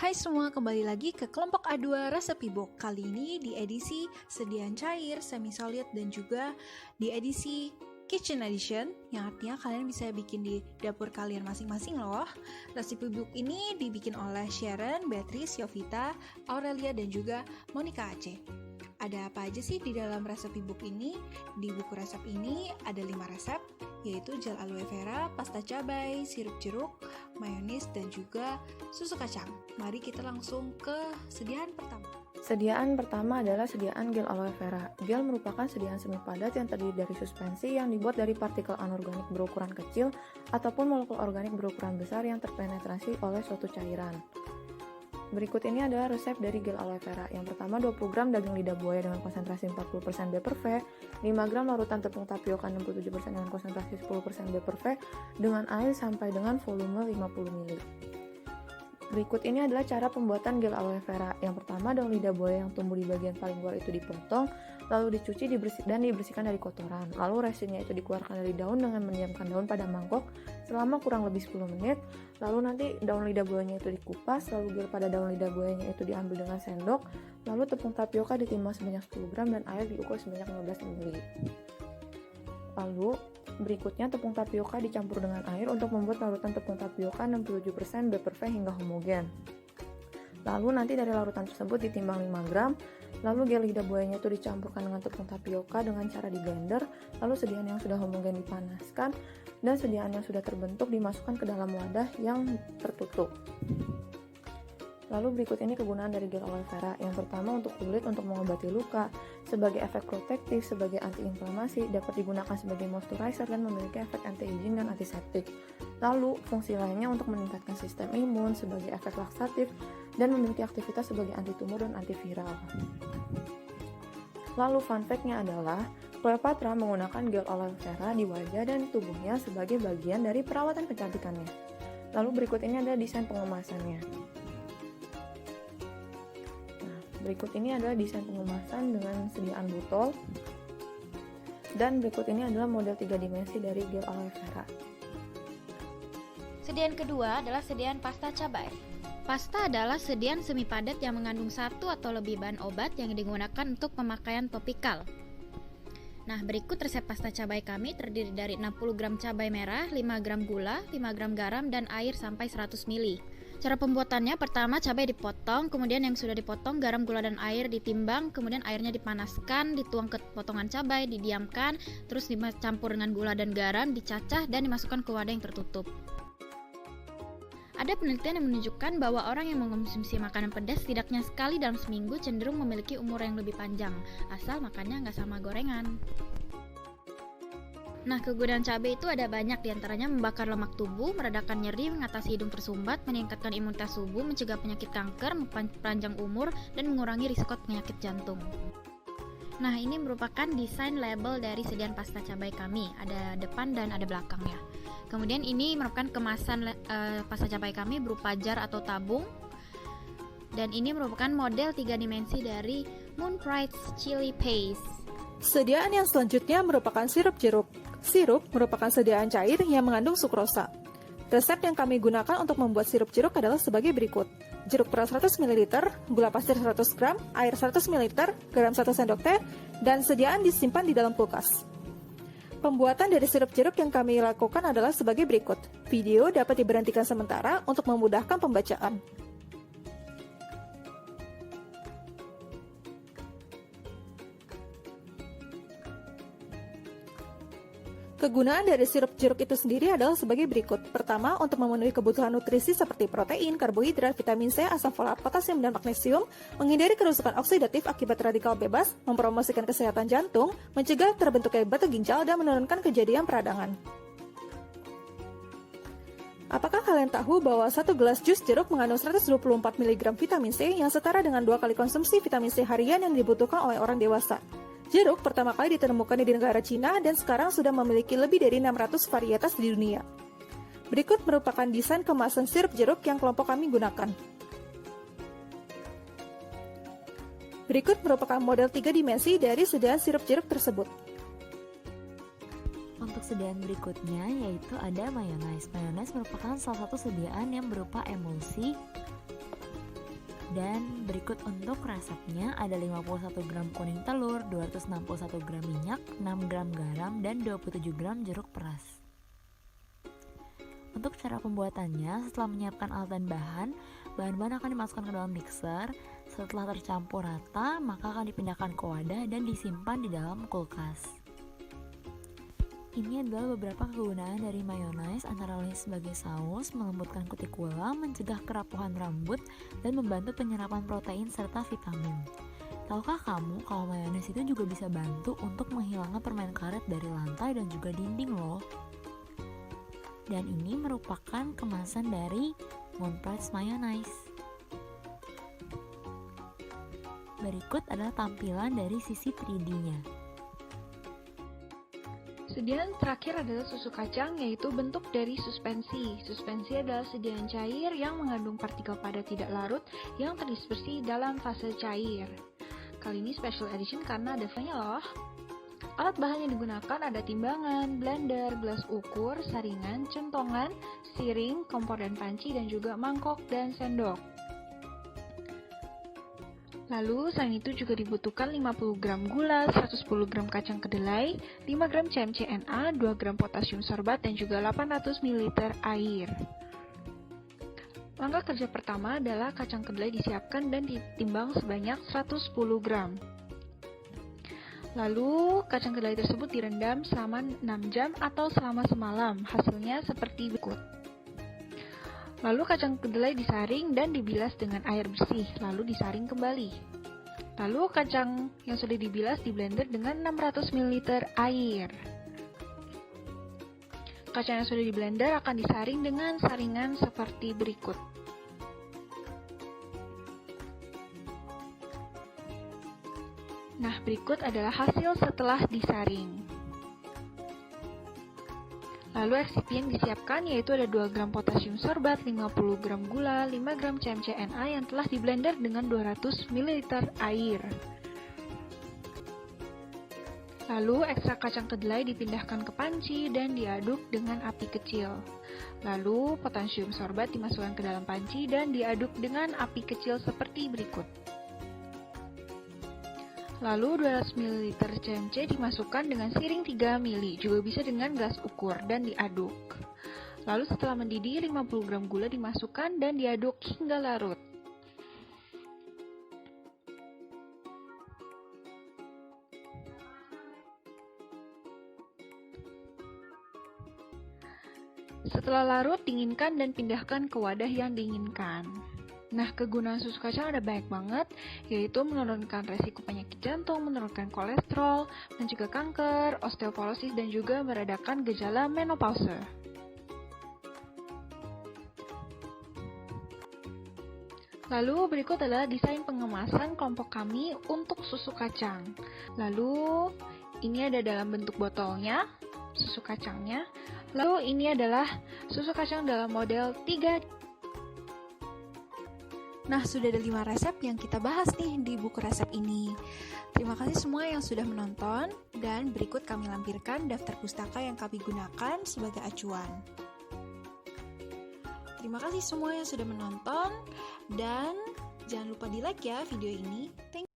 Hai semua, kembali lagi ke kelompok A2 Resepi Book. Kali ini di edisi sediaan cair, semi-solid, dan juga di edisi Kitchen Edition, yang artinya kalian bisa bikin di dapur kalian masing-masing loh. Resepi Book ini dibikin oleh Sharon, Beatrice, Yovita, Aurelia, dan juga Monica Aceh. Ada apa aja sih di dalam resepi book ini? Di buku resep ini ada 5 resep, yaitu gel aloe vera, pasta cabai, sirup jeruk, mayonis, dan juga susu kacang. Mari kita langsung ke sediaan pertama. Sediaan pertama adalah sediaan gel aloe vera. Gel merupakan sediaan semi padat yang terdiri dari suspensi yang dibuat dari partikel anorganik berukuran kecil ataupun molekul organik berukuran besar yang terpenetrasi oleh suatu cairan. Berikut ini adalah resep dari gel aloe vera. Yang pertama, 20 gram daging lidah buaya dengan konsentrasi 40% B/V, 5 gram larutan tepung tapioka 67% dengan konsentrasi 10% B/V dengan air sampai dengan volume 50 ml. Berikut ini adalah cara pembuatan gel aloe vera. Yang pertama, daun lidah buaya yang tumbuh di bagian paling luar itu dipotong, lalu dicuci dan dibersihkan dari kotoran. Lalu resinnya itu dikeluarkan dari daun dengan mendiamkan daun pada mangkok selama kurang lebih 10 menit. Lalu nanti daun lidah buayanya itu dikupas, lalu gel pada daun lidah buayanya itu diambil dengan sendok, lalu tepung tapioka ditimbang sebanyak 10 gram dan air diukur sebanyak 15 ml. Lalu berikutnya tepung tapioka dicampur dengan air untuk membuat larutan tepung tapioka 67% B/V hingga homogen. Lalu nanti dari larutan tersebut ditimbang 5 gram, lalu gel lidah buayanya itu dicampurkan dengan tepung tapioka dengan cara di blender, lalu sediaan yang sudah homogen dipanaskan, dan sediaan yang sudah terbentuk dimasukkan ke dalam wadah yang tertutup. Lalu berikut ini kegunaan dari gel aloe vera. Yang pertama, untuk kulit untuk mengobati luka, sebagai efek protektif, sebagai antiinflamasi, dapat digunakan sebagai moisturizer dan memiliki efek anti-aging dan antiseptik. Lalu, fungsi lainnya untuk meningkatkan sistem imun, sebagai efek laksatif, dan memiliki aktivitas sebagai anti tumor dan antiviral. Lalu fun fact-nya adalah Cleopatra menggunakan gel aloe vera di wajah dan tubuhnya sebagai bagian dari perawatan kecantikannya. Lalu berikut ini adalah desain pengemasannya. Nah, berikut ini adalah desain pengemasan dengan sediaan botol. Dan berikut ini adalah model 3 dimensi dari gel aloe vera. Sediaan kedua adalah sediaan pasta cabai. Pasta adalah sediaan semi padat yang mengandung satu atau lebih bahan obat yang digunakan untuk pemakaian topikal. Nah, berikut resep pasta cabai kami terdiri dari 60 gram cabai merah, 5 gram gula, 5 gram garam, dan air sampai 100 ml. Cara pembuatannya, pertama cabai dipotong, kemudian yang sudah dipotong, garam, gula, dan air ditimbang, kemudian airnya dipanaskan, dituang ke potongan cabai, didiamkan, terus dicampur dengan gula dan garam, dicacah, dan dimasukkan ke wadah yang tertutup. Ada penelitian yang menunjukkan bahwa orang yang mengonsumsi makanan pedas setidaknya sekali dalam seminggu cenderung memiliki umur yang lebih panjang, asal makannya nggak sama gorengan. Nah, kegunaan cabai itu ada banyak, diantaranya membakar lemak tubuh, meredakan nyeri, mengatasi hidung tersumbat, meningkatkan imunitas tubuh, mencegah penyakit kanker, memperpanjang umur, dan mengurangi risiko penyakit jantung. Nah, ini merupakan desain label dari sediaan pasta cabai kami, ada depan dan ada belakangnya. Kemudian ini merupakan kemasan pasta cabai kami berupa jar atau tabung. Dan ini merupakan model 3 dimensi dari Moon Pride's Chili Paste. Sediaan yang selanjutnya merupakan sirup jeruk. Sirup merupakan sediaan cair yang mengandung sukrosa. Resep yang kami gunakan untuk membuat sirup jeruk adalah sebagai berikut. Jeruk peras 100 ml, gula pasir 100 gram, air 100 ml, garam 1 sendok teh, dan sediaan disimpan di dalam kulkas. Pembuatan dari sirup jeruk yang kami lakukan adalah sebagai berikut. Video dapat diberhentikan sementara untuk memudahkan pembacaan. Kegunaan dari sirup jeruk itu sendiri adalah sebagai berikut. Pertama, untuk memenuhi kebutuhan nutrisi seperti protein, karbohidrat, vitamin C, asam folat, potasium, dan magnesium, menghindari kerusakan oksidatif akibat radikal bebas, mempromosikan kesehatan jantung, mencegah terbentuknya batu ginjal, dan menurunkan kejadian peradangan. Apakah kalian tahu bahwa 1 gelas jus jeruk mengandung 124 mg vitamin C yang setara dengan 2 kali konsumsi vitamin C harian yang dibutuhkan oleh orang dewasa? Jeruk pertama kali ditemukan di negara Cina dan sekarang sudah memiliki lebih dari 600 varietas di dunia. Berikut merupakan desain kemasan sirup jeruk yang kelompok kami gunakan. Berikut merupakan model 3 dimensi dari sediaan sirup jeruk tersebut. Untuk sediaan berikutnya yaitu ada mayones. Mayones merupakan salah satu sediaan yang berupa emulsi Dan berikut untuk resepnya ada 51 gram kuning telur, 261 gram minyak, 6 gram garam, dan 27 gram jeruk peras. Untuk cara pembuatannya, setelah menyiapkan alat dan bahan-bahan akan dimasukkan ke dalam mixer. Setelah tercampur rata, maka akan dipindahkan ke wadah dan disimpan di dalam kulkas. Ini adalah beberapa kegunaan dari mayonaise, antara lain sebagai saus, melembutkan kutikula, mencegah kerapuhan rambut, dan membantu penyerapan protein serta vitamin. Tahukah kamu kalau mayonaise itu juga bisa bantu untuk menghilangkan permen karet dari lantai dan juga dinding loh. Dan ini merupakan kemasan dari Moonpride's Mayonnaise. Berikut adalah tampilan dari sisi 3D-nya. Sediaan terakhir adalah susu kacang, yaitu bentuk dari suspensi. Suspensi adalah sediaan cair yang mengandung partikel padat tidak larut yang terdispersi dalam fase cair. Kali ini special edition karena ada filenya loh. Alat bahan yang digunakan ada timbangan, blender, gelas ukur, saringan, centongan, siring, kompor dan panci, dan juga mangkok dan sendok. Lalu, selain itu juga dibutuhkan 50 gram gula, 110 gram kacang kedelai, 5 gram CMCNA, 2 gram potasium sorbat, dan juga 800 ml air. Langkah kerja pertama adalah kacang kedelai disiapkan dan ditimbang sebanyak 110 gram. Lalu, kacang kedelai tersebut direndam selama 6 jam atau selama semalam. Hasilnya seperti berikut. Lalu kacang kedelai disaring dan dibilas dengan air bersih, lalu disaring kembali. Lalu kacang yang sudah dibilas diblender dengan 600 ml air. Kacang yang sudah diblender akan disaring dengan saringan seperti berikut. Nah, berikut adalah hasil setelah disaring. Lalu eksipien disiapkan, yaitu ada 2 gram potasium sorbat, 50 gram gula, 5 gram CMCNA yang telah diblender dengan 200 ml air. Lalu ekstrak kacang kedelai dipindahkan ke panci dan diaduk dengan api kecil. Lalu potasium sorbat dimasukkan ke dalam panci dan diaduk dengan api kecil seperti berikut. Lalu 200 ml CMC dimasukkan dengan siring 3 ml, juga bisa dengan gelas ukur, dan diaduk. Lalu setelah mendidih, 50 gram gula dimasukkan dan diaduk hingga larut. Setelah larut, dinginkan dan pindahkan ke wadah yang diinginkan. Nah, kegunaan susu kacang ada banyak banget, yaitu menurunkan resiko penyakit jantung, menurunkan kolesterol, mencegah kanker, osteoporosis, dan juga meredakan gejala menopause. Lalu berikut adalah desain pengemasan kelompok kami untuk susu kacang. Lalu ini ada dalam bentuk botolnya, susu kacangnya. Lalu ini adalah susu kacang dalam model 3. Nah, sudah ada 5 resep yang kita bahas nih di buku resep ini. Terima kasih semua yang sudah menonton, dan berikut kami lampirkan daftar pustaka yang kami gunakan sebagai acuan. Terima kasih semua yang sudah menonton, dan jangan lupa di like ya video ini. Thank you.